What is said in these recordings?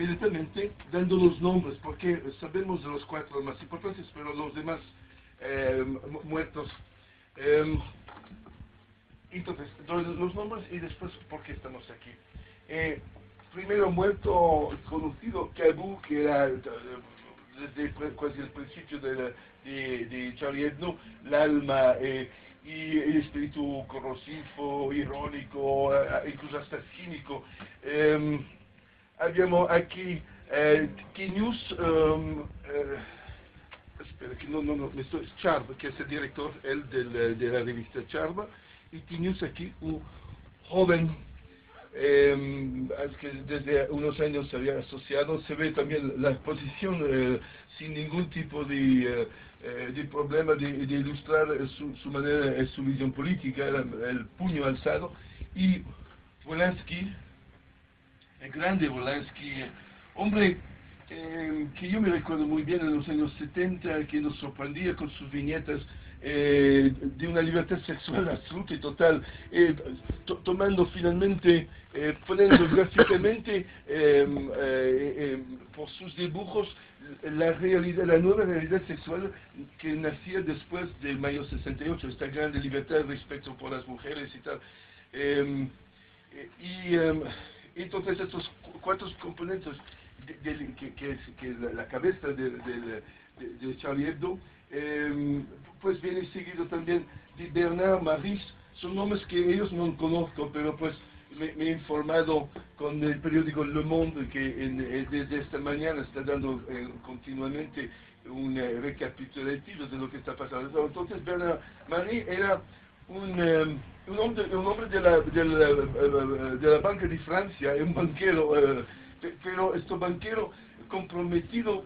inmediatamente dando los nombres, porque sabemos de los cuatro más importantes, pero los demás muertos. Entonces, doy los nombres y después por qué estamos aquí. Primero muerto conocido, Cabu, que era desde casi el principio de Charlie Hebdo, el alma y el espíritu corrosivo, irónico, incluso hasta cínico. Habíamos aquí Quinius, espera, que no, esto es Charba, que es el director, él de la revista Charba, y Quinius aquí, un joven que desde unos años se había asociado. Se ve también la exposición sin ningún tipo de problema de ilustrar su manera, su visión política, el puño alzado. Y Wolanski, el grande Wolanski, hombre que yo me recuerdo muy bien en los años 70, que nos sorprendía con sus viñetas de una libertad sexual absoluta y total, tomando finalmente, poniendo gráficamente por sus dibujos la realidad, la nueva realidad sexual que nacía después del mayo 68, esta gran libertad respecto por las mujeres y tal. Entonces estos cuatro componentes que la cabeza de Charlie Hebdo, pues viene seguido también de Bernard Maris. Son nombres que ellos no conozco, pero pues me he informado con el periódico Le Monde, que desde esta mañana está dando continuamente un recapitulativo de lo que está pasando. Entonces Bernard Maris era un hombre de la Banca de Francia, un banquero, pero este banquero comprometido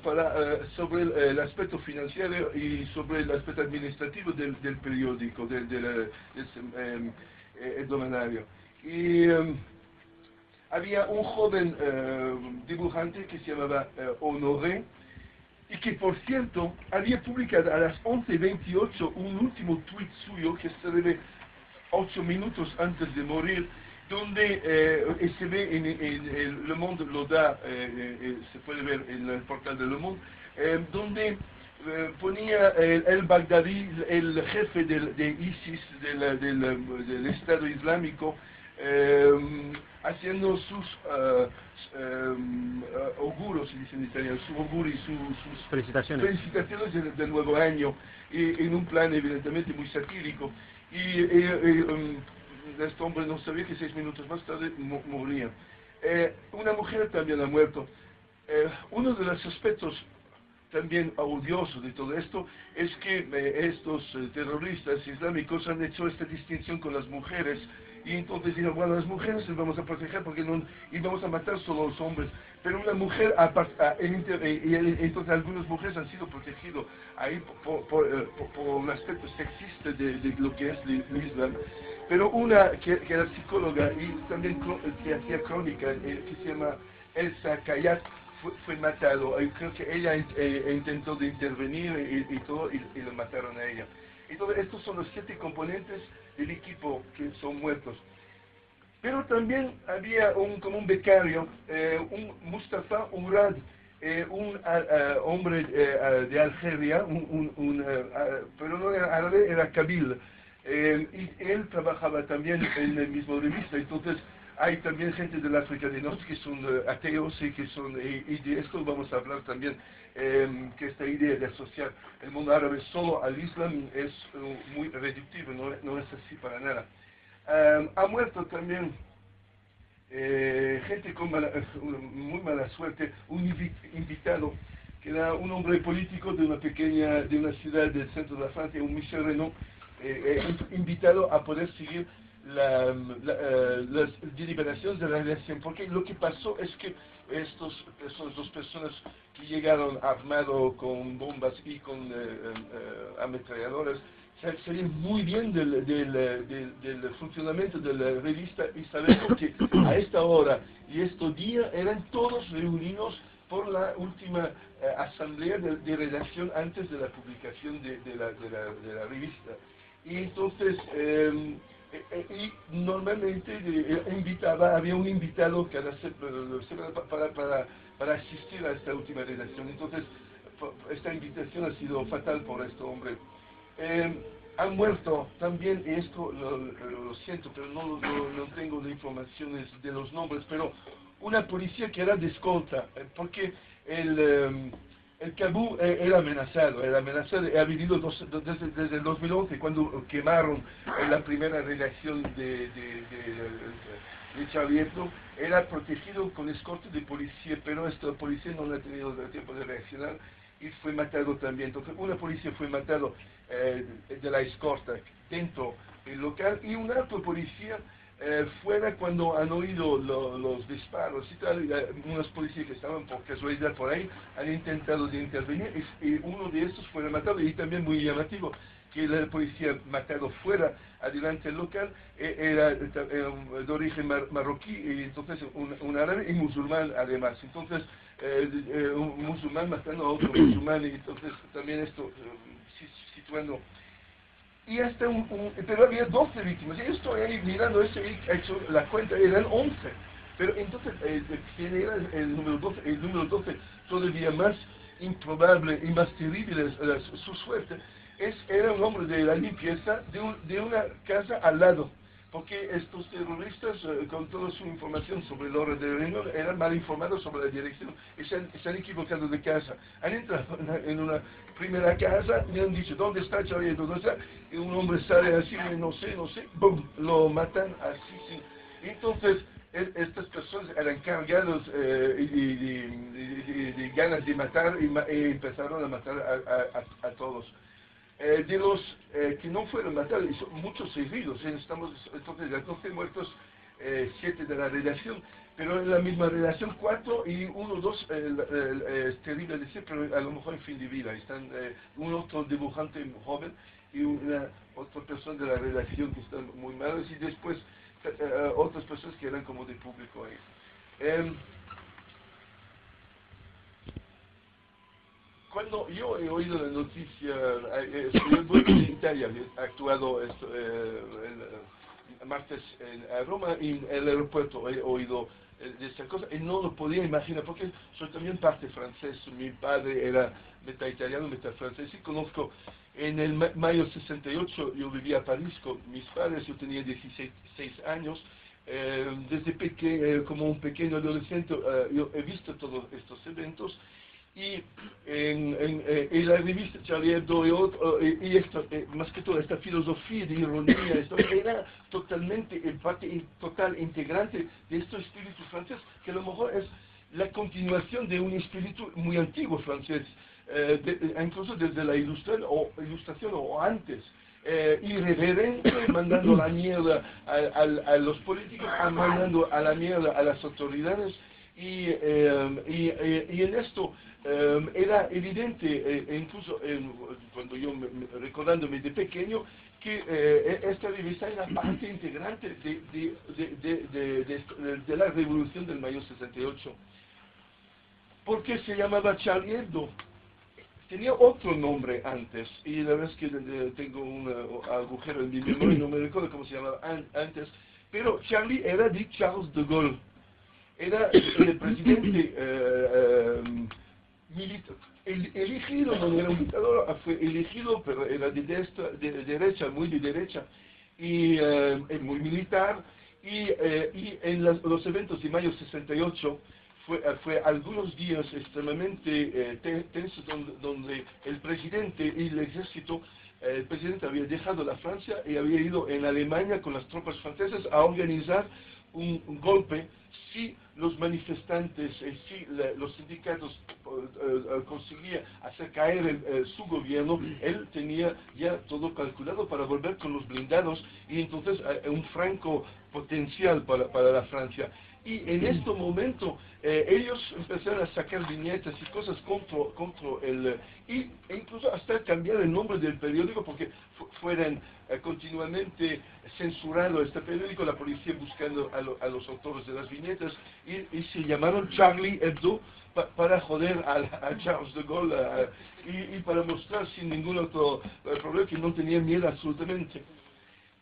sobre el aspecto financiero y sobre el aspecto administrativo del periódico, del hebdomadario. Y había un joven dibujante que se llamaba Honoré, y que por cierto había publicado a las 11:28 un último tuit suyo que se debe 8 minutos antes de morir, donde se ve en Le Monde, lo da, se puede ver en el portal de Le Monde, donde ponía el Bagdadí, el jefe de ISIS, del Estado Islámico, haciendo sus auguros, se dice en italiano, su augurio, sus felicitaciones del nuevo año, en un plan evidentemente muy satírico. Este hombre no sabía que 6 minutos más tarde moría. Una mujer también ha muerto. Uno de los aspectos también odiosos de todo esto es que estos terroristas islámicos han hecho esta distinción con las mujeres, y entonces dijeron, bueno, las mujeres las vamos a proteger porque no, y vamos a matar solo a los hombres, pero una mujer, entonces algunas mujeres han sido protegidas ahí por un aspecto sexista de lo que es el Islam. Pero una que era psicóloga y también que hacía crónica, que se llama Elsa Kayat, fue matado. Creo que ella intentó de intervenir y todo, y lo mataron a ella. Entonces estos son los 7 componentes del equipo que son muertos. Pero también había como un becario, un Mustafa Urad, un hombre de Algeria, pero no era árabe, era kabil. Y él trabajaba también en el mismo revista. Entonces hay también gente del África del Norte que son ateos y que son, y de esto vamos a hablar también, que esta idea de asociar el mundo árabe solo al Islam es muy reductivo, no es así para nada. Ha muerto también gente con muy mala suerte, un invitado que era un hombre político de una ciudad del centro de la Francia, un Michel Renaud, invitado a poder seguir las deliberaciones de la elección, porque lo que pasó es que esas dos personas que llegaron armados con bombas y con ametralladoras sabían muy bien del funcionamiento de la revista, y sabemos que a esta hora y estos días eran todos reunidos por la última asamblea de redacción antes de la publicación de la revista. Y entonces y normalmente había un invitado cada semana para asistir a esta última redacción. Entonces, esta invitación ha sido fatal por este hombre. Han muerto también, y esto lo siento, pero no tengo las informaciones de los nombres, pero una policía que era de escolta, porque el Cabú era amenazado, ha vivido desde el 2011, cuando quemaron la primera redacción de Charlie Hebdo, era protegido con escolta de policía, pero esta policía no ha tenido el tiempo de reaccionar y fue matado también. Entonces, una policía fue matado de la escolta dentro del local y un alto policía fuera cuando han oído los disparos y tal. Unos policías que estaban por casualidad por ahí han intentado de intervenir y uno de estos fue matado. Y también muy llamativo que el policía matado fuera adelante del local era de origen marroquí y entonces un árabe y musulmán además. Entonces un musulmán matando a otro musulmán y entonces también esto situando. Y hasta pero había 12 víctimas. Yo estoy ahí mirando eso y he hecho la cuenta, eran 11. Pero entonces, ¿quién era el número 12? El número 12, todavía más improbable y más terrible su suerte, era un hombre de la limpieza de una casa al lado. Porque estos terroristas, con toda su información sobre la hora de reunión, eran mal informados sobre la dirección y se han equivocado de casa. Han entrado en una primera casa y han dicho, ¿dónde está Charlie Hebdo? Y un hombre sale así, no sé, ¡bum! Lo matan así, sí. Entonces, estas personas eran cargados de ganas de matar y empezaron a matar a todos. De los que no fueron matados, y son muchos heridos, estamos entonces de 12 muertos, 7 de la redacción, pero en la misma redacción 4 y 1 2 es terrible decir, pero a lo mejor en fin de vida. Están un otro dibujante joven y otra persona de la redacción que están muy malos y después otras personas que eran como de público ahí. Cuando yo he oído la noticia, yo voy en Italia, he actuado el martes en Roma y en el aeropuerto he oído de esta cosa y no lo podía imaginar porque soy también parte francés, mi padre era mitad italiano, mitad francés y conozco en el mayo 68 yo vivía a París con mis padres, yo tenía 16 años. Desde como un pequeño adolescente yo he visto todos estos eventos y en la revista Charlie Hebdo y esto, más que todo esta filosofía de ironía, esto era totalmente parte total integrante de este espíritu francés, que a lo mejor es la continuación de un espíritu muy antiguo francés, incluso desde la ilustración o antes. Irreverente, mandando la mierda a los políticos, mandando a la mierda a las autoridades y en esto era evidente, incluso cuando yo recordándome de pequeño, que esta revista era parte integrante de la revolución del mayo 68. ¿Por qué se llamaba Charlie Hebdo? Tenía otro nombre antes, y la verdad es que tengo un agujero en mi memoria, no me recuerdo cómo se llamaba antes, pero Charlie era de Charles de Gaulle. Era el presidente militar, elegido, no era un dictador, fue elegido, pero era de derecha, muy de derecha, y muy militar, y en los eventos de mayo 68, fue algunos días extremadamente tensos donde el presidente y el ejército, el presidente había dejado la Francia y había ido en Alemania con las tropas francesas a organizar un golpe si los manifestantes, si los sindicatos conseguían hacer caer su gobierno. Él tenía ya todo calculado para volver con los blindados y entonces un franco potencial para la Francia. Y en este momento ellos empezaron a sacar viñetas y cosas contra e incluso hasta cambiar el nombre del periódico porque fueran continuamente censurado este periódico, la policía buscando a los autores de las viñetas y se llamaron Charlie Hebdo para joder a Charles de Gaulle y para mostrar sin ningún otro problema que no tenía miedo absolutamente.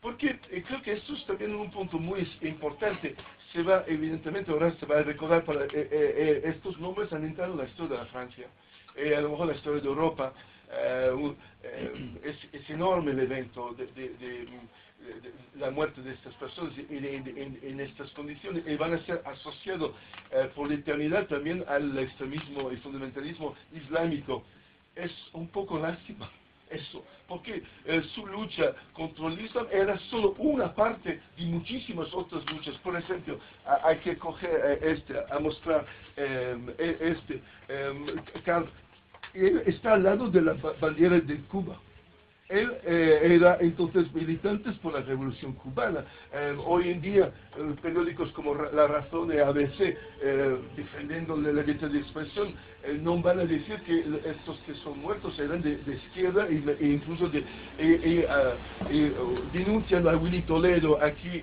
Porque creo que esto es también un punto muy importante. Se va, evidentemente, ahora se va a recordar, estos nombres han entrado en la historia de la Francia, a lo mejor la historia de Europa. Es enorme el evento de la muerte de estas personas en estas condiciones, y van a ser asociados por la eternidad también al extremismo y fundamentalismo islámico. Es un poco lástima eso, porque su lucha contra el Islam era solo una parte de muchísimas otras luchas. Por ejemplo, hay que coger a mostrar él está al lado de la bandera de Cuba. Él era entonces militante por la Revolución Cubana. Hoy en día, periódicos como La Razón y ABC, defendiendo la libertad de expresión, no van a decir que estos que son muertos eran de izquierda e incluso denuncian a Willy Toledo aquí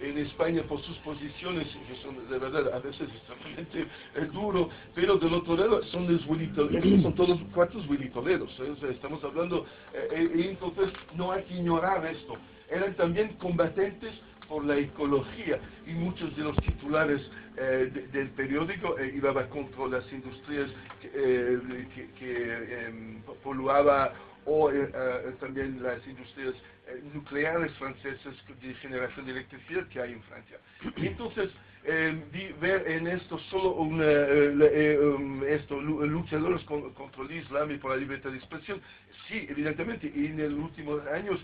en España por sus posiciones, que son de verdad a veces extremadamente duros, pero del otro lado son los Willy Toledo, estos son todos cuatro Willy Toledos, o sea, estamos hablando, y entonces no hay que ignorar esto. Eran también combatentes por la ecología, y muchos de los titulares del periódico iban contra las industrias que poluaban, o también las industrias nucleares francesas de generación de electricidad que hay en Francia. Y entonces, ver en esto solo luchadores contra el Islam y por la libertad de expresión, sí, evidentemente, y en los últimos años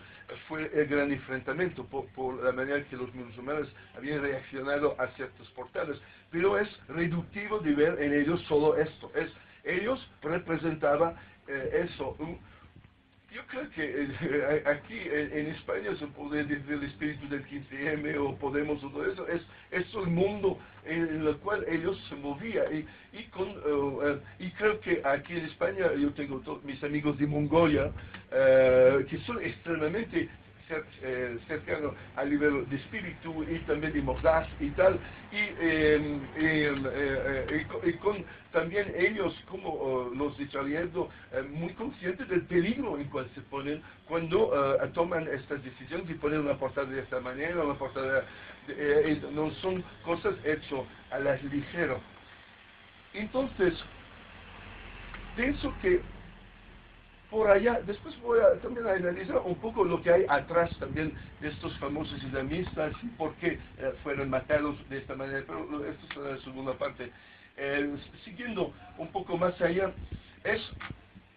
fue el gran enfrentamiento por la manera que los musulmanes habían reaccionado a ciertos portales, pero es reductivo de ver en ellos solo esto. Ellos representaban eso. Yo creo que aquí en España se puede decir el espíritu del 15M o Podemos o todo eso, es el mundo en el cual ellos se movían. Y creo que aquí en España yo tengo mis amigos de Mongolia, que son extremadamente cercano al nivel de espíritu y también de mordaz y tal, y con también ellos, como los de Charlie Hebdo, muy conscientes del peligro en cual se ponen cuando toman estas decisiones y ponen una portada de esta manera, una portada no son cosas hechas a las ligero. Entonces, pienso que por allá, después voy a también a analizar un poco lo que hay atrás también de estos famosos islamistas y por qué fueron matados de esta manera, pero esto será la segunda parte. Siguiendo un poco más allá, es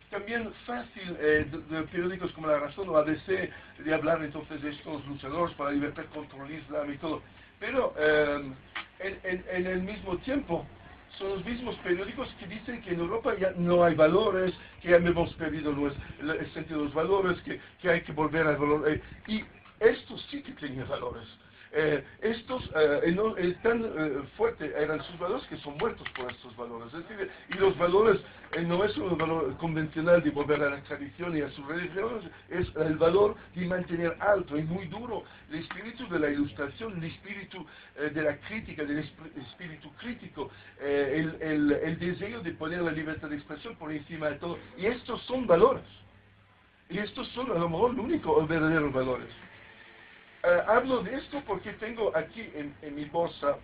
también fácil de periódicos como La Razón o ABC de hablar entonces de estos luchadores para la libertad contra el Islam y todo, pero en el mismo tiempo son los mismos periódicos que dicen que en Europa ya no hay valores, que ya hemos perdido el sentido de los valores, que hay que volver al valor. Y estos sí que tienen valores. Estos no, tan fuertes eran sus valores que son muertos por estos valores. Es decir, y los valores no es un valor convencional de volver a la tradición y a sus religiones, es el valor de mantener alto y muy duro el espíritu de la ilustración, el espíritu de la crítica, del espíritu crítico, el deseo de poner la libertad de expresión por encima de todo. Y estos son valores. Y estos son a lo mejor los únicos verdaderos valores. Hablo de esto porque tengo aquí en mi bolsa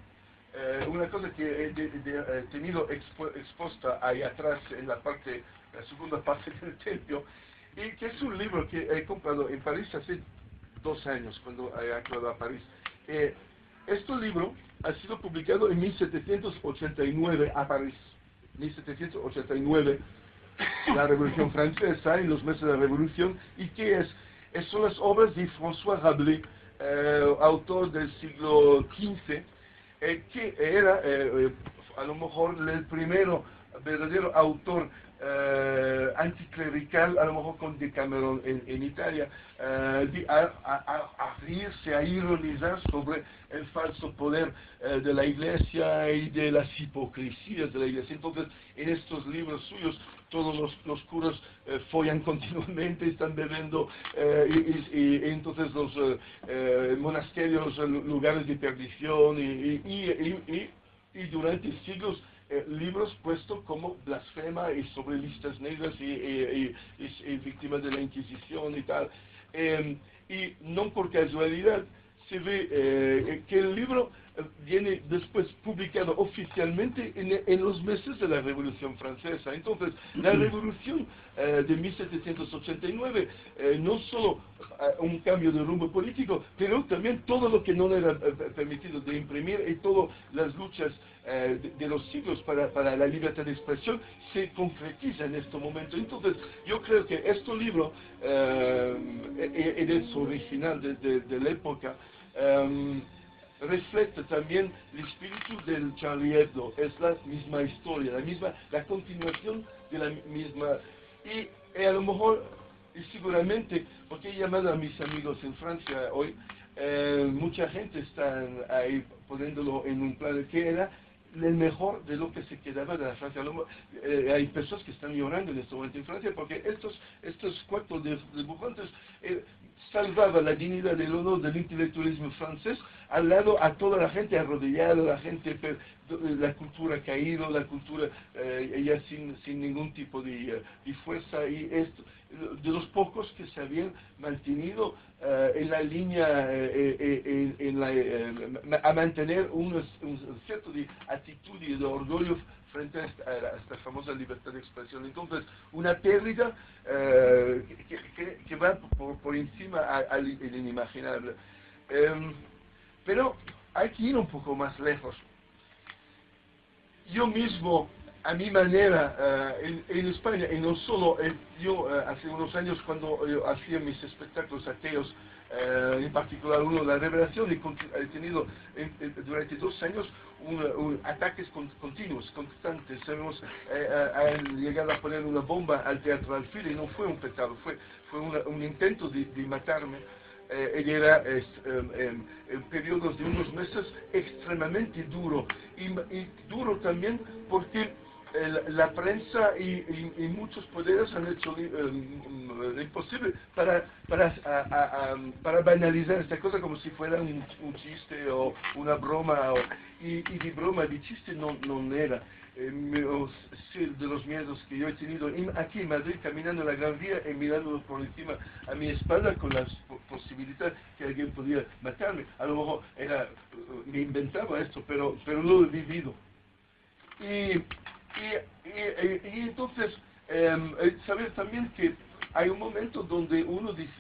una cosa que he tenido expuesta ahí atrás en la segunda parte del templo, y que es un libro que he comprado en París hace 2 años, cuando he acabado a París. Este libro ha sido publicado en 1789 a París, 1789, la Revolución Francesa, en los meses de la Revolución, y que son las obras de François Rabelais, autor del siglo XV, que era a lo mejor el primero verdadero autor anticlerical, a lo mejor con Decameron en Italia, a reírse, a ironizar sobre el falso poder de la Iglesia y de las hipocresías de la Iglesia. Entonces, en estos libros suyos, todos los curas follan continuamente, están bebiendo, y entonces los monasterios, lugares de perdición, y durante siglos libros puestos como blasfema y sobre listas negras y víctimas de la Inquisición y tal. Y no por casualidad se ve que el libro viene después publicado oficialmente en los meses de la Revolución Francesa. Entonces, la Revolución de 1789 no solo un cambio de rumbo político, pero también todo lo que no le era permitido de imprimir y todas las luchas de los siglos para la libertad de expresión se concretiza en este momento. Entonces, yo creo que este libro, es original de la época, refleja también el espíritu del Charlie Hebdo. Es la misma historia, la continuación de la misma. Y a lo mejor, y seguramente, porque he llamado a mis amigos en Francia hoy, mucha gente está ahí poniéndolo en un plan que era el mejor de lo que se quedaba de la Francia. Hay personas que están llorando en este momento en Francia porque estos cuatro dibujantes salvaban la dignidad del honor del intelectualismo francés al lado a toda la gente arrodillada, la gente, la cultura ha caído, la cultura ya sin ningún tipo de fuerza, y esto, de los pocos que se habían mantenido en la línea, a mantener un cierto de actitud y de orgullo frente a esta famosa libertad de expresión. Entonces, una pérdida que va por encima al inimaginable. Pero hay que ir un poco más lejos. Yo mismo, a mi manera, en España, y no solo, yo hace unos años cuando yo hacía mis espectáculos ateos, en particular uno, La Revelación, he tenido durante 2 años ataques continuos, constantes. Hemos llegado a poner una bomba al Teatro Alfil y no fue un pecado, fue un intento de matarme. Y era en periodos de unos meses extremadamente duro, y duro también porque la prensa y muchos poderes han hecho lo imposible para banalizar esta cosa como si fuera un chiste o una broma, y de broma, de chiste no era. De los miedos que yo he tenido aquí en Madrid, caminando en la Gran Vía y mirando por encima a mi espalda con la posibilidad que alguien podía matarme. A lo mejor me inventaba esto, pero lo he vivido. Y entonces, saber también que hay un momento donde uno dice,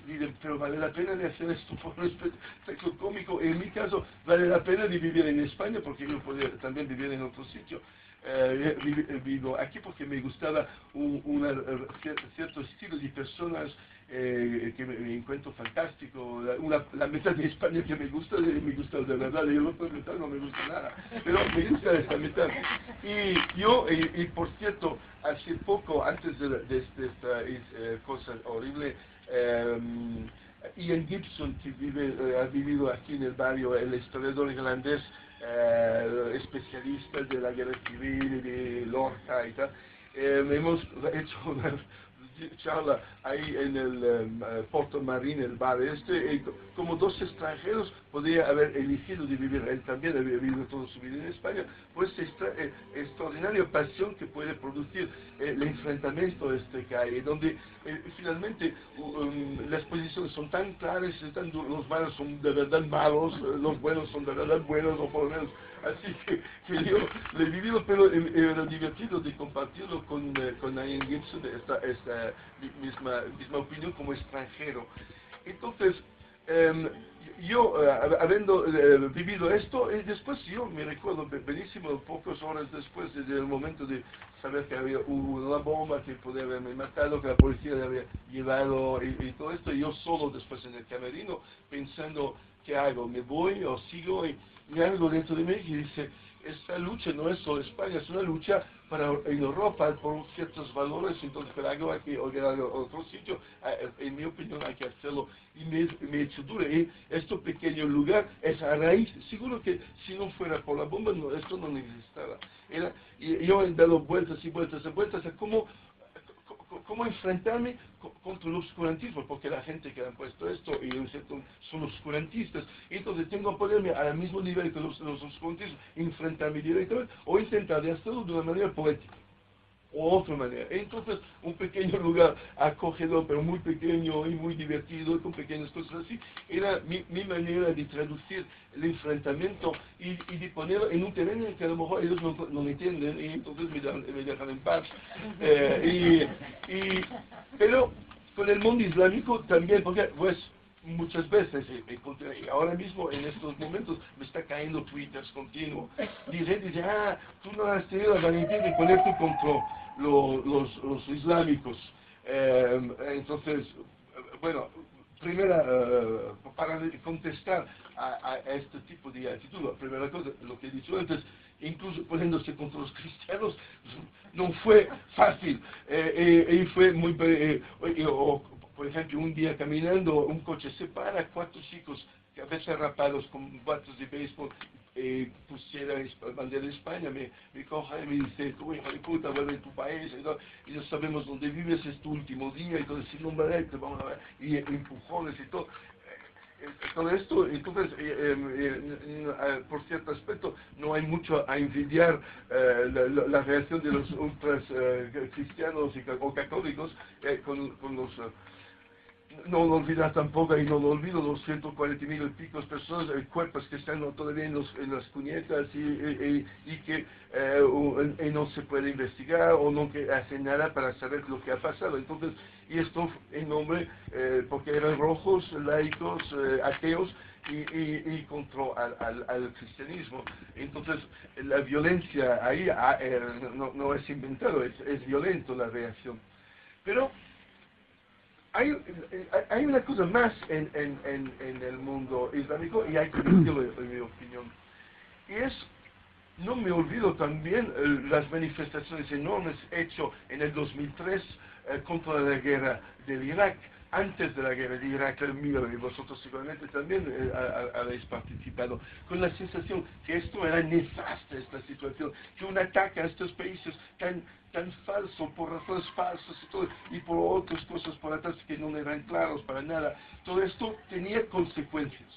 pero vale la pena de hacer esto por un espectáculo cómico. En mi caso, vale la pena de vivir en España, porque yo podía también vivir en otro sitio. Vivo aquí porque me gustaba cierto estilo de personas que me encuentro fantástico. La mitad de España que me gusta de verdad, y el otro mitad no me gusta nada, pero me gusta esta mitad. Y yo, y por cierto, hace poco, antes de esta cosa horrible, Ian Gibson, que ha vivido aquí en el barrio, el historiador irlandés, especialista de la guerra civil y de Lorca y tal, hemos hecho una charla ahí en el Porto Marine, el bar y como 2 extranjeros podría haber elegido de vivir. Él también había vivido toda su vida en España, pues esta extraordinaria pasión que puede producir el enfrentamiento que hay, donde finalmente las posiciones son tan claras, los malos son de verdad malos, los buenos son de verdad buenos, o por lo menos así que yo lo he vivido, pero era divertido de compartirlo con Ian Gibson, esta misma opinión como extranjero. Entonces, yo, habiendo vivido esto, y después yo me recuerdo benísimo, pocas horas después del momento de saber que había una bomba que podía haberme matado, que la policía le había llevado y todo esto, y yo solo después en el camerino pensando, ¿qué hago? ¿Me voy o sigo? Y algo dentro de mí que dice, esta lucha no es solo España, es una lucha en Europa por ciertos valores, entonces para algo hay que organizar otro sitio. En mi opinión hay que hacerlo, y me he hecho duro. Y este pequeño lugar es a raíz, seguro que si no fuera por la bomba esto no necesitaba. Y yo he dado vueltas y vueltas y vueltas a cómo cómo enfrentarme contra el oscurantismo, porque la gente que han puesto esto y son oscurantistas, entonces tengo que ponerme al mismo nivel que los oscurantistas, enfrentarme directamente, o intentar de hacerlo de una manera poética o otra manera. Entonces, un pequeño lugar acogedor, pero muy pequeño y muy divertido, con pequeñas cosas así, era mi manera de traducir el enfrentamiento y de ponerlo en un terreno que a lo mejor ellos no me entienden, y entonces me dejan en paz. Pero con el mundo islámico también, porque pues muchas veces, y ahora mismo en estos momentos me está cayendo twitters continuos, dice, tú no has tenido la valentía de ponerte contra los islámicos. Entonces, bueno, primera, para contestar a este tipo de actitud, la primera cosa, lo que he dicho antes, incluso poniéndose contra los cristianos, no fue fácil, y fue muy... por ejemplo, un día caminando, un coche se para, 4 chicos, que a veces rapados con bates de béisbol, pusieron bandera de España, me coge y me dice, tú hijo de puta, vuelve a tu país, y no sabemos dónde vives, es tu último día, y todo sin nombre, te vamos a ver, y empujones y todo. Todo esto, entonces, por cierto aspecto, no hay mucho a envidiar la reacción de los ultras cristianos o católicos con los... no olvidar tampoco, y no lo olvido, los 140.000 y pico personas, cuerpos que están todavía en las cunetas y que no se puede investigar o no que hacen nada para saber lo que ha pasado. Entonces, y esto en nombre, porque eran rojos, laicos, ateos, y contra al cristianismo. Entonces, la violencia ahí no es inventado, es violento la reacción. Pero hay una cosa más en el mundo islámico, y hay que decirlo en mi opinión, y es, no me olvido también las manifestaciones enormes hechas en el 2003 contra la guerra del Irak, antes de la guerra de Irak, y vosotros seguramente también habéis participado, con la sensación que esto era nefasta, esta situación, que un ataque a estos países tan falso, por razones falsas y todo, y por otras cosas por atrás que no eran claros para nada, todo esto tenía consecuencias.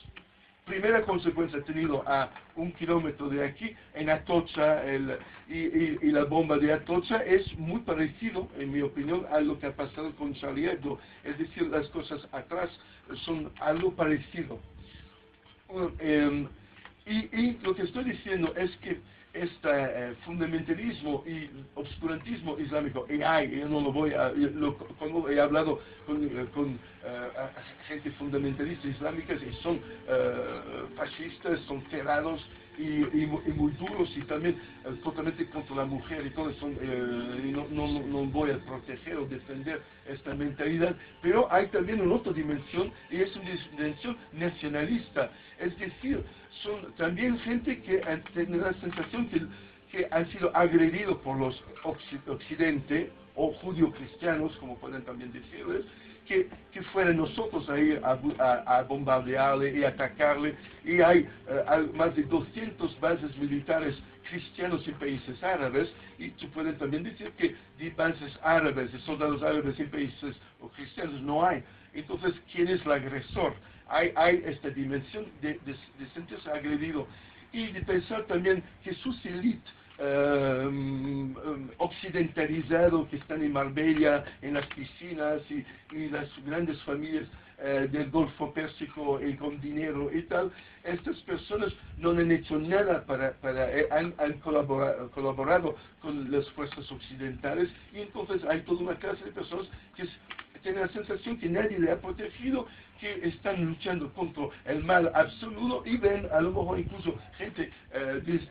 Primera consecuencia ha tenido a 1 kilómetro de aquí, en Atocha, y la bomba de Atocha es muy parecido, en mi opinión, a lo que ha pasado con Charlie Hebdo. Es decir, las cosas atrás son algo parecido. Y lo que estoy diciendo es que este fundamentalismo y obscurantismo islámico, y yo no lo voy a, cuando he hablado con gente fundamentalista islámica, y son fascistas, son cerrados y muy duros, y también totalmente contra la mujer y todo, no voy a proteger o defender esta mentalidad, pero hay también una otra dimensión, y es una dimensión nacionalista, es decir, son también gente que tiene la sensación que han sido agredidos por los occidente o judío-cristianos, como pueden también decirles, que fueran nosotros a ir a bombardearle y atacarle, y hay más de 200 bases militares cristianos en países árabes, y se pueden también decir que de bases árabes, de soldados árabes en países cristianos no hay. Entonces, ¿quién es el agresor? Hay esta dimensión de sentirse agredido, y de pensar también que sus élites occidentalizado que están en Marbella, en las piscinas, y las grandes familias del Golfo Pérsico y con dinero y tal, estas personas no han hecho nada han colaborado con las fuerzas occidentales, y entonces hay toda una clase de personas que tienen la sensación que nadie le ha protegido, que están luchando contra el mal absoluto, y ven a lo mejor incluso gente,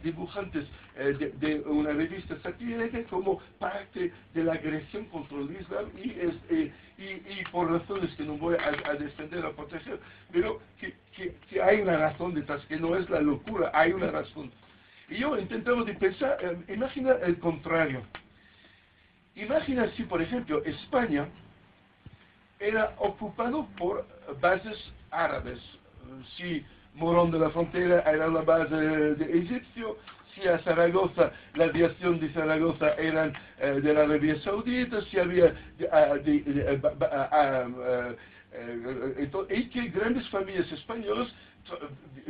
dibujantes de una revista satírica, como parte de la agresión contra el Islam, y por razones que no voy a defender o proteger, pero que hay una razón detrás, que no es la locura, hay una razón. Y yo intentaba de pensar, imagina el contrario. Imagina si, por ejemplo, España era ocupado por bases árabes. Si Morón de la Frontera era la base de egipcio, si a Zaragoza, la aviación de Zaragoza eran de la Arabia Saudita, si había y que grandes familias españolas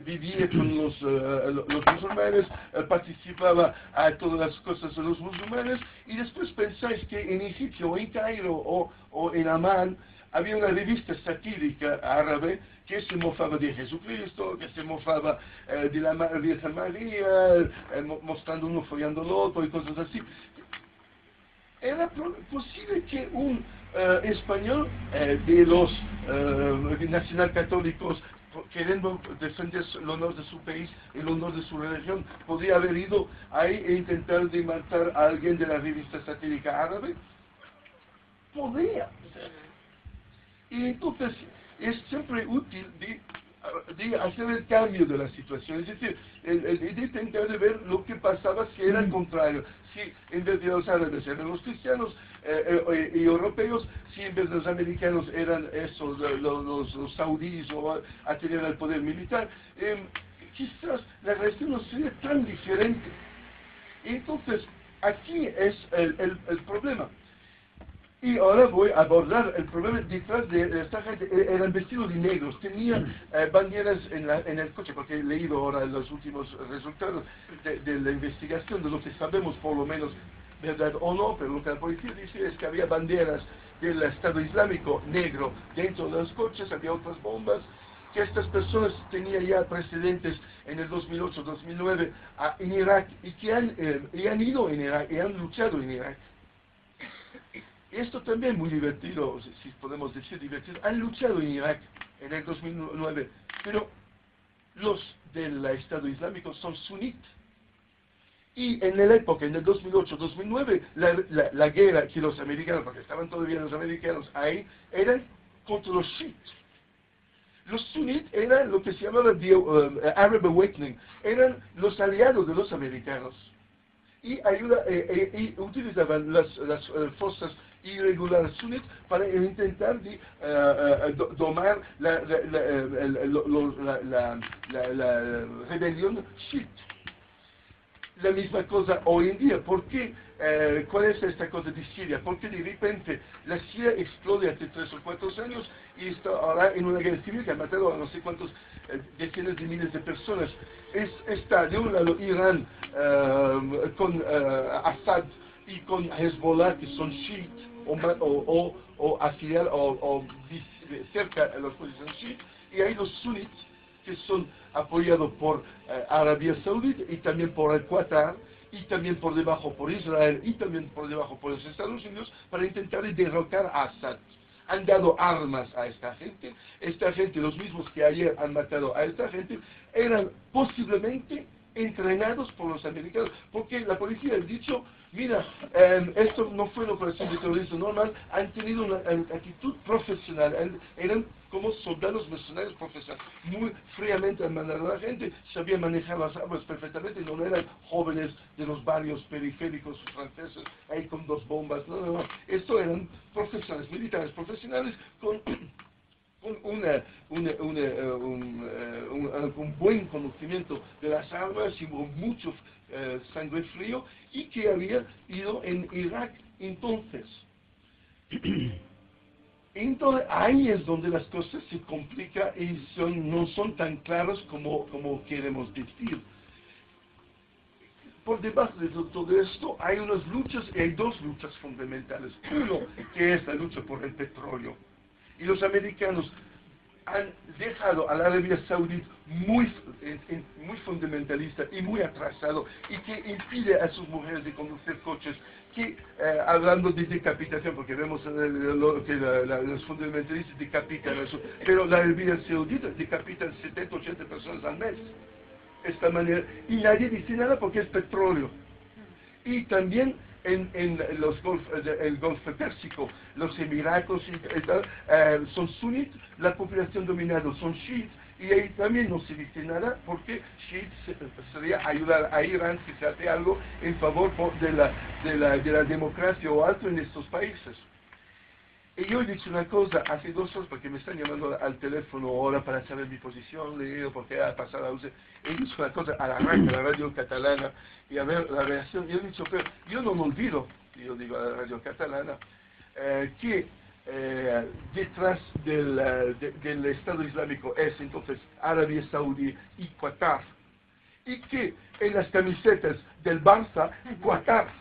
vivía con los musulmanes, participaba a todas las cosas de los musulmanes, y después pensáis que en Egipto o en Cairo o en Amán había una revista satírica árabe que se mofaba de Jesucristo, que se mofaba de la Virgen María, mostrando uno follando al otro y cosas así. Era posible que un español de los nacionalcatólicos, queriendo defender el honor de su país, el honor de su religión, podría haber ido ahí e intentar de matar a alguien de la revista satírica árabe. Podría. Y entonces es siempre útil de hacer el cambio de la situación, es decir, de intentar de ver lo que pasaba si era el contrario, si en vez de los árabes eran los cristianos y europeos, si en vez de los americanos eran esos, los saudíes o a tener el poder militar, quizás la reacción no sería tan diferente. Entonces, aquí es el problema. Y ahora voy a abordar el problema detrás de esta gente. Eran vestidos de negros, tenían banderas en el coche, porque he leído ahora los últimos resultados de la investigación, de lo que sabemos por lo menos, verdad o no, pero lo que la policía dice es que había banderas del Estado Islámico negro dentro de los coches, había otras bombas, que estas personas tenían ya precedentes en el 2008-2009 en Irak, y que han ido en Irak, y han luchado en Irak. Esto también muy divertido, si podemos decir divertido. Han luchado en Irak en el 2009, pero los del Estado Islámico son sunitas. Y en la época, en el 2008-2009, la guerra que los americanos, porque estaban todavía los americanos ahí, eran contra los chiitas. Los sunitas eran lo que se llamaba Arab Awakening, eran los aliados de los americanos. Y utilizaban las fuerzas irregulares sunitas para intentar domar la rebelión chiita. La misma cosa hoy en día. ¿Por qué? ¿Cuál es esta cosa de Siria? Porque de repente la Siria explode hace 3 o 4 años y está ahora en una guerra civil que ha matado a no sé cuántos decenas de miles de personas. Está de un lado Irán con Assad y con Hezbollah, que son chiitas o afiliados o cerca de las posiciones chiitas, y hay los sunitas que son apoyados por Arabia Saudita y también por el Qatar, y también por debajo por Israel y también por debajo por los Estados Unidos, para intentar derrocar a Assad. Han dado armas a esta gente, los mismos que ayer han matado a esta gente, eran posiblemente entrenados por los americanos, porque la policía ha dicho, mira, esto no fue una operación de terrorismo normal, han tenido una actitud profesional, eran como soldados mercenarios profesionales, muy fríamente han mandado a la gente, sabían manejar las armas perfectamente, no eran jóvenes de los barrios periféricos franceses, ahí con 2 bombas, no, esto eran profesionales, militares profesionales con un buen conocimiento de las armas y mucho sangre frío, y que había ido en Irak entonces. Entonces ahí es donde las cosas se complican y no son tan claras como queremos decir. Por debajo de todo esto hay unas luchas, y hay 2 luchas fundamentales. Uno, que es la lucha por el petróleo. Y los americanos han dejado a la Arabia Saudita muy fundamentalista y muy atrasado, y que impide a sus mujeres de conducir coches, que hablando de decapitación, porque vemos que los fundamentalistas decapitan eso, pero la Arabia Saudita decapitan 70, 80 personas al mes, esta manera, y nadie dice nada porque es petróleo. Y también en el Golfo Pérsico, los Emiratos y tal, son sunitas, la población dominada son chiitas, y ahí también no se dice nada, porque chiitas sería ayudar a Irán que se hace algo en favor de la democracia o alto en estos países. Y yo he dicho una cosa hace 2 horas, porque me están llamando al teléfono ahora para saber mi posición, le digo porque ha pasado a usted. He dicho una cosa a la radio catalana, y a ver la reacción. Yo he dicho, pero yo no me olvido, yo digo a la radio catalana, que detrás del Estado Islámico es entonces Arabia Saudí y Qatar, y que en las camisetas del Barça, Qatar.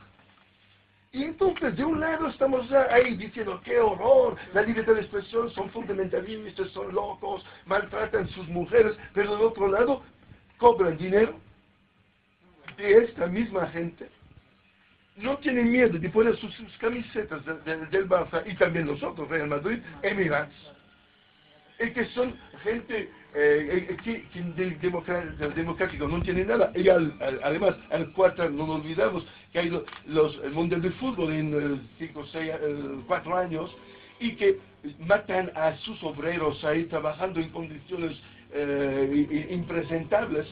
Y entonces, de un lado estamos ahí diciendo, qué horror, la libertad de expresión, son fundamentalistas, son locos, maltratan a sus mujeres, pero del otro lado, cobran dinero de esta misma gente, no tienen miedo de poner sus camisetas del Barça y también los otros, Real Madrid, Emirates, y que son gente que democrático no tiene nada. Y además, al Qatar, no nos olvidamos que hay el Mundial de Fútbol en 5, 6, 4 años, y que matan a sus obreros ahí trabajando en condiciones impresentables,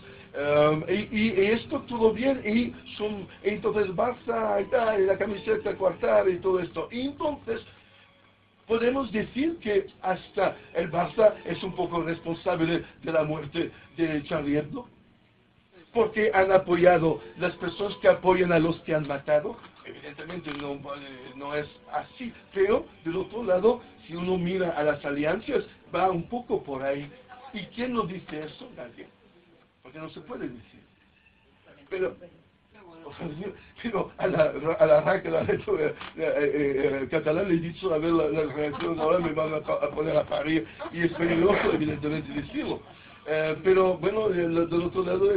y esto todo bien, y son entonces Barça y tal, y la camiseta Qatar y todo esto. Y entonces podemos decir que hasta el Barça es un poco responsable de la muerte de Charlie Hebdo, porque han apoyado las personas que apoyan a los que han matado. Evidentemente no es así, pero del otro lado, si uno mira a las alianzas, va un poco por ahí. ¿Y quién nos dice eso? Nadie, porque no se puede decir. Pero a la catalán le he dicho, a ver las reacciones, ahora me van a poner a parir, y es peligroso evidentemente decirlo. Pero bueno, del otro lado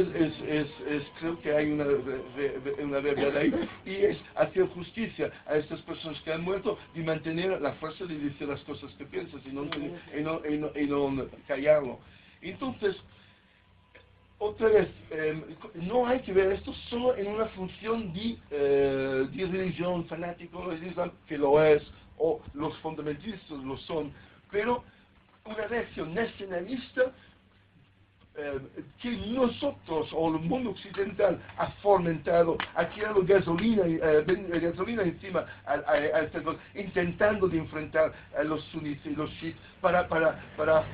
creo que hay una verdad ahí, y es hacer justicia a estas personas que han muerto y mantener la fuerza de decir las cosas que piensas y no callarlo. Entonces, otra vez, no hay que ver esto solo en una función de religión fanático, del Islam, que lo es, o los fundamentalistas lo son, pero una reacción nacionalista que nosotros, o el mundo occidental, ha fomentado, ha tirado gasolina encima intentando de enfrentar a los sunitas y los chiitas para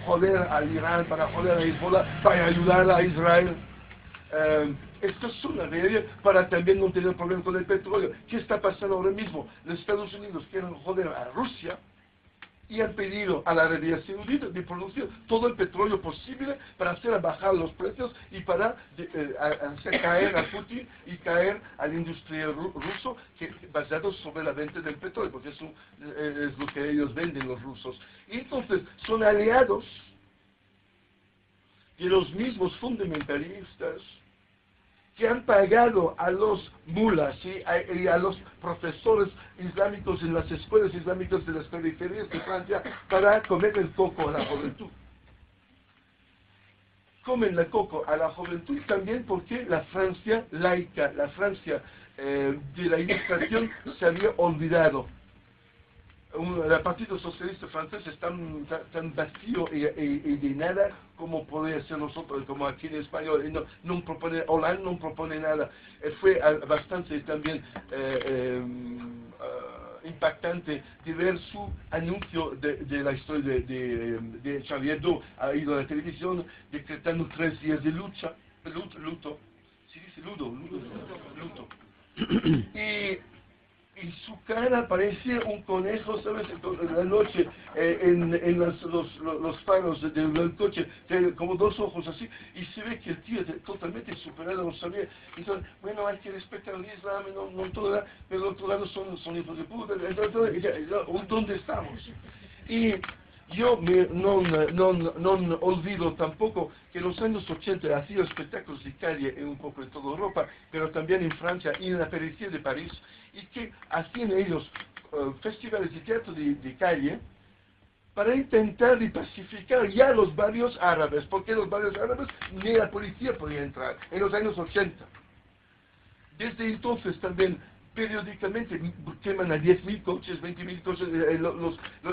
joder a Irán, para joder a Hezbollah, para ayudar a Israel. Esto es una realidad para también no tener problemas con el petróleo. ¿Qué está pasando ahora mismo? Los Estados Unidos quieren joder a Rusia, y han pedido a la Arabia Saudita de producir todo el petróleo posible para hacer bajar los precios y para hacer caer a Putin y caer a la industria ruso, basado sobre la venta del petróleo, porque eso es lo que ellos venden, los rusos. Y entonces son aliados de los mismos fundamentalistas que han pagado a los mulas y a los profesores islámicos en las escuelas islámicas de las periferias de Francia para comer el coco a la juventud. Comen el coco a la juventud también porque la Francia laica, la Francia de la Ilustración se había olvidado. El Partido Socialista francés es tan vacío y de nada como podría ser nosotros, como aquí en España. No propone, Hollande no propone nada. Fue bastante también impactante de ver su anuncio de la historia de Charlie Hebdo. Ha ido a la televisión decretando 3 días de luto. ¿Sí dice luto? Y su cara parecía un conejo, ¿sabes? En la noche, en los faros del coche, como 2 ojos así, y se ve que el tío totalmente superado, no sabía. Entonces, bueno, hay que respetar el Islam, no todo, pero del otro lado son hijos de puta. Entonces, ¿dónde estamos? Y yo no olvido tampoco que en los años 80 hacía espectáculos de calle un poco en toda Europa, pero también en Francia y en la periferia de París, y que hacían ellos festivales de teatro de calle para intentar de pacificar ya los barrios árabes, porque los barrios árabes ni la policía podía entrar en los años 80. Desde entonces también periódicamente queman a 10.000 coches, 20.000 coches,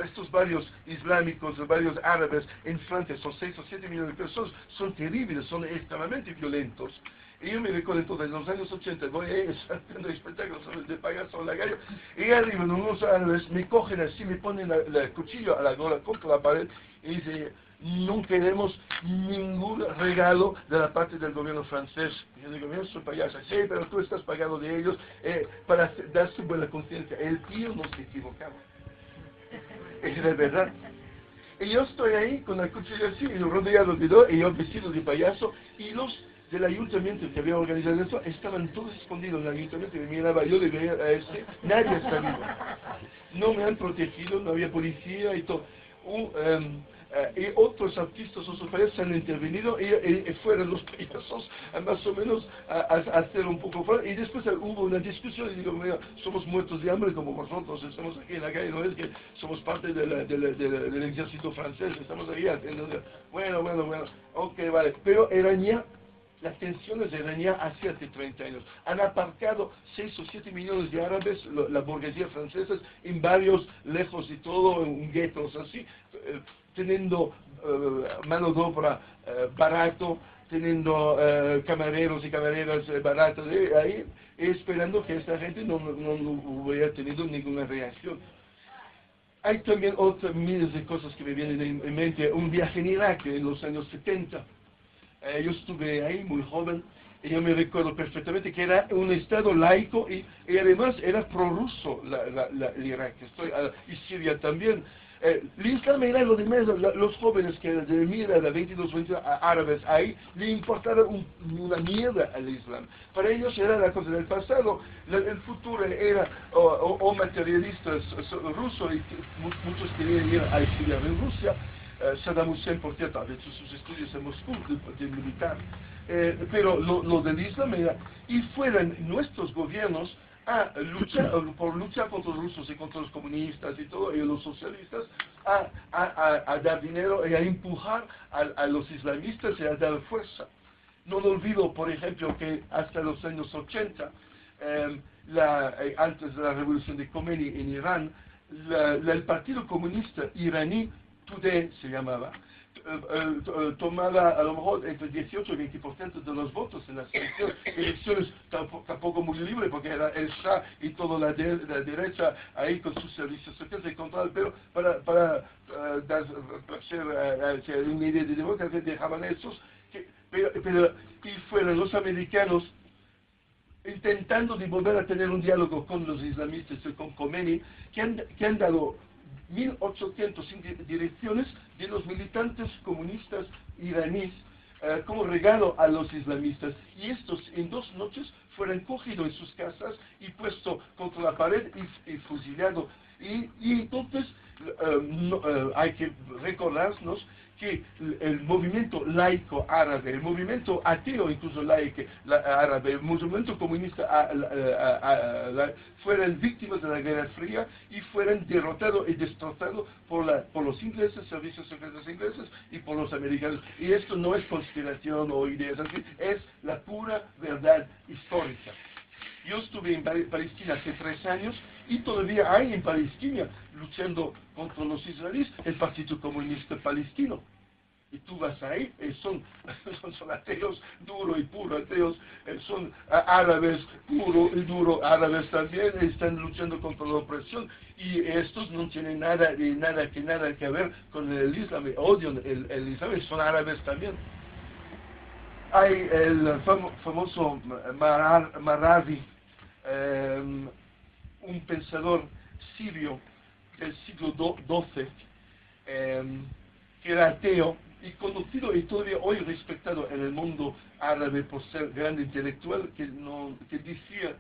estos barrios islámicos, los barrios árabes en Francia, son 6 o 7 millones de personas, son terribles, son extremadamente violentos. Y yo me recuerdo entonces, en los años 80, voy haciendo espectáculos de payaso en la calle, y arriba unos árabes me cogen así, me ponen el cuchillo a la gola contra la pared, y dicen, no queremos ningún regalo de la parte del gobierno francés. Y yo digo, yo soy payaso, sí, pero tú estás pagado de ellos para dar su buena conciencia. El tío no se equivocaba. Es de verdad. Y yo estoy ahí con el cuchillo así, y rodeado de dos, y yo vestido de payaso, y los del ayuntamiento que había organizado eso estaban todos escondidos en el ayuntamiento, y me miraba, yo le veía a este, nadie está vivo. No me han protegido, no había policía y todo. Y otros artistas o payasos han intervenido y fueron los payasos más o menos a hacer un poco fuera. Y después hubo una discusión y digo, mira, somos muertos de hambre como vosotros, estamos aquí en la calle, no es que somos parte del ejército francés, estamos ahí haciendo... Bueno, ok, vale. Pero eran ya, las tensiones eran ya hace 30 años. Han aparcado 6 o 7 millones de árabes, la burguesía francesa, en barrios lejos y todo, en guetos así, teniendo mano de obra barato, teniendo camareros y camareras baratas ahí, esperando que esta gente no hubiera tenido ninguna reacción. Hay también otras miles de cosas que me vienen en mente. Un viaje en Irak en los años 70. Yo estuve ahí muy joven y yo me recuerdo perfectamente que era un estado laico y además era prorruso el Irak. Y Siria también. El Islam era lo de menos, los jóvenes que de mira de 22 árabes ahí le importaba una mierda al Islam. Para ellos era la cosa del pasado, el futuro era o materialistas rusos y muchos querían ir a estudiar en Rusia. Saddam Hussein, por cierto, ha hecho sus estudios en Moscú de militar, pero lo del Islam era, y fueran nuestros gobiernos por luchar contra los rusos y contra los comunistas y todo, y los socialistas, a dar dinero y a empujar a los islamistas y a dar fuerza. No olvido, por ejemplo, que hasta los años 80, antes de la revolución de Khomeini en Irán, el Partido Comunista iraní, Tudeh se llamaba, tomaba a lo mejor entre 18 y 20% de los votos en las elecciones tampoco muy libre, porque era el Shah y toda la derecha ahí con sus servicios secretos y control, pero para hacer una idea de democracia dejaban esos, y fueron los americanos intentando de volver a tener un diálogo con los islamistas y con Khomeini, que han dado 1.800 direcciones de los militantes comunistas iraníes como regalo a los islamistas, y estos en 2 noches fueron cogidos en sus casas y puestos contra la pared y fusilados. Y entonces hay que recordarnos que el movimiento laico árabe, el movimiento ateo incluso laico árabe, el movimiento comunista fueron víctimas de la Guerra Fría y fueron derrotados y destrozados por los ingleses, servicios secretos ingleses y por los americanos. Y esto no es conspiración o ideas así, es la pura verdad histórica. Yo estuve en Palestina hace 3 años y todavía hay en Palestina, luchando contra los israelíes, el Partido Comunista Palestino. Y tú vas ahí, son ateos duro y puro, ateos, son árabes puro y duro, árabes también, están luchando contra la opresión. Y estos no tienen nada que ver con el Islam, odian el Islam, son árabes también. Hay el famoso Maravi, un pensador sirio del siglo XII, que era ateo y conocido y todavía hoy respetado en el mundo árabe por ser gran intelectual, que decía,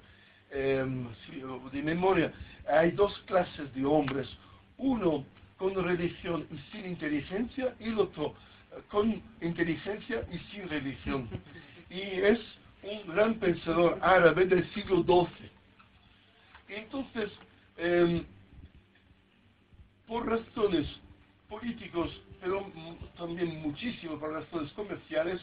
de memoria, hay 2 clases de hombres, uno con religión y sin inteligencia, y el otro con inteligencia y sin religión. Y es un gran pensador árabe del siglo XII. Entonces, por razones políticos, pero también muchísimo por razones comerciales,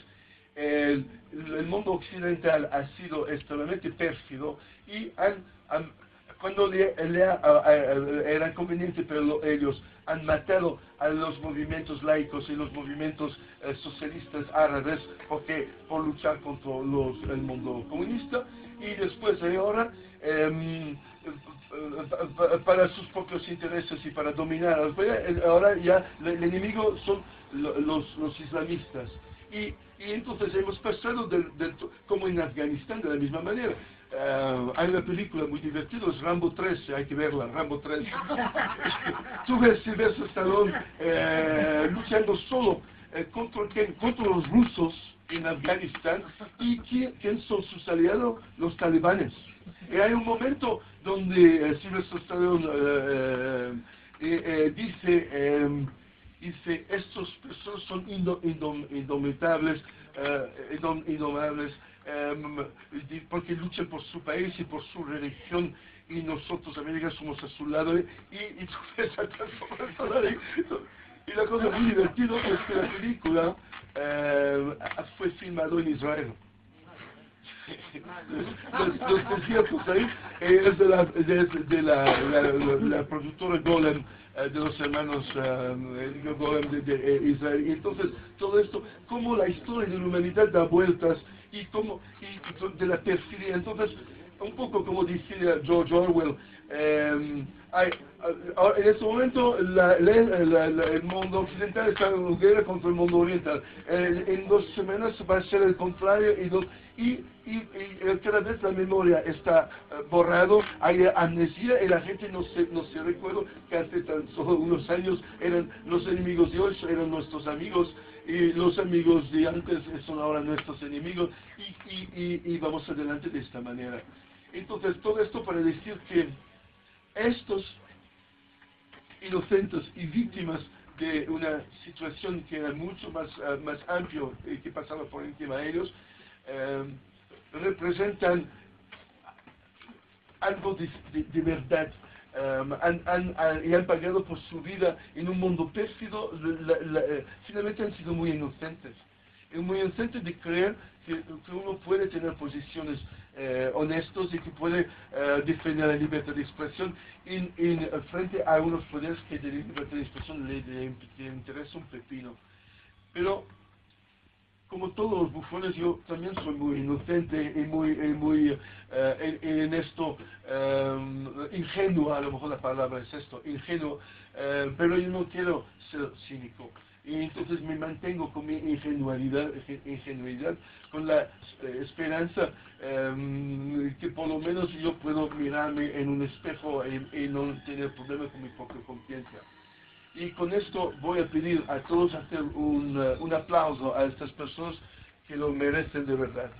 el mundo occidental ha sido extremadamente pérfido y cuando era conveniente, pero ellos han matado a los movimientos laicos y los movimientos socialistas árabes por luchar contra el mundo comunista, y después ahora para sus propios intereses y para dominar ahora ya el enemigo son los islamistas. Y entonces hemos pasado como en Afganistán de la misma manera. Hay una película muy divertida, es Rambo 3, hay que verla, Rambo 3. Tú ves Sylvester Stallone luchando solo contra los rusos en Afganistán. ¿Y quién son sus aliados? Los talibanes. Y hay un momento donde Sylvester Stallone dice, estos personas son indomables, porque luchan por su país y por su religión, y nosotros, América, somos a su lado, y tú ves a transformación. Y la cosa muy divertida es que la película fue filmado en Israel. Los conciertos ahí es de la productora Golem, de los hermanos Golem de Israel. Y entonces todo esto, como la historia de la humanidad da vueltas, y de la perfidia. Entonces, un poco como decía George Orwell, en este momento el mundo occidental está en guerra contra el mundo oriental. En 2 semanas va a ser el contrario, y cada vez la memoria está borrado, hay amnesia, y la gente no se recuerda que hace tan solo unos años eran los enemigos de hoy, eran nuestros amigos, y los amigos de antes son ahora nuestros enemigos, y vamos adelante de esta manera. Entonces, todo esto para decir que estos inocentes y víctimas de una situación que era mucho más amplio y que pasaba por encima de ellos, representan algo de verdad, y han pagado por su vida en un mundo pérfido. Finalmente han sido muy inocentes. Es muy inocente de creer que uno puede tener posiciones honestos, y que puede defender la libertad de expresión frente a unos poderes que de libertad de expresión le interesa un pepino. Pero, como todos los bufones, yo también soy muy inocente y muy en esto ingenuo, a lo mejor la palabra es esto, ingenuo, pero yo no quiero ser cínico. Y entonces me mantengo con mi ingenuidad, con la esperanza que por lo menos yo puedo mirarme en un espejo y no tener problemas con mi propia conciencia. Y con esto voy a pedir a todos hacer un aplauso a estas personas que lo merecen de verdad.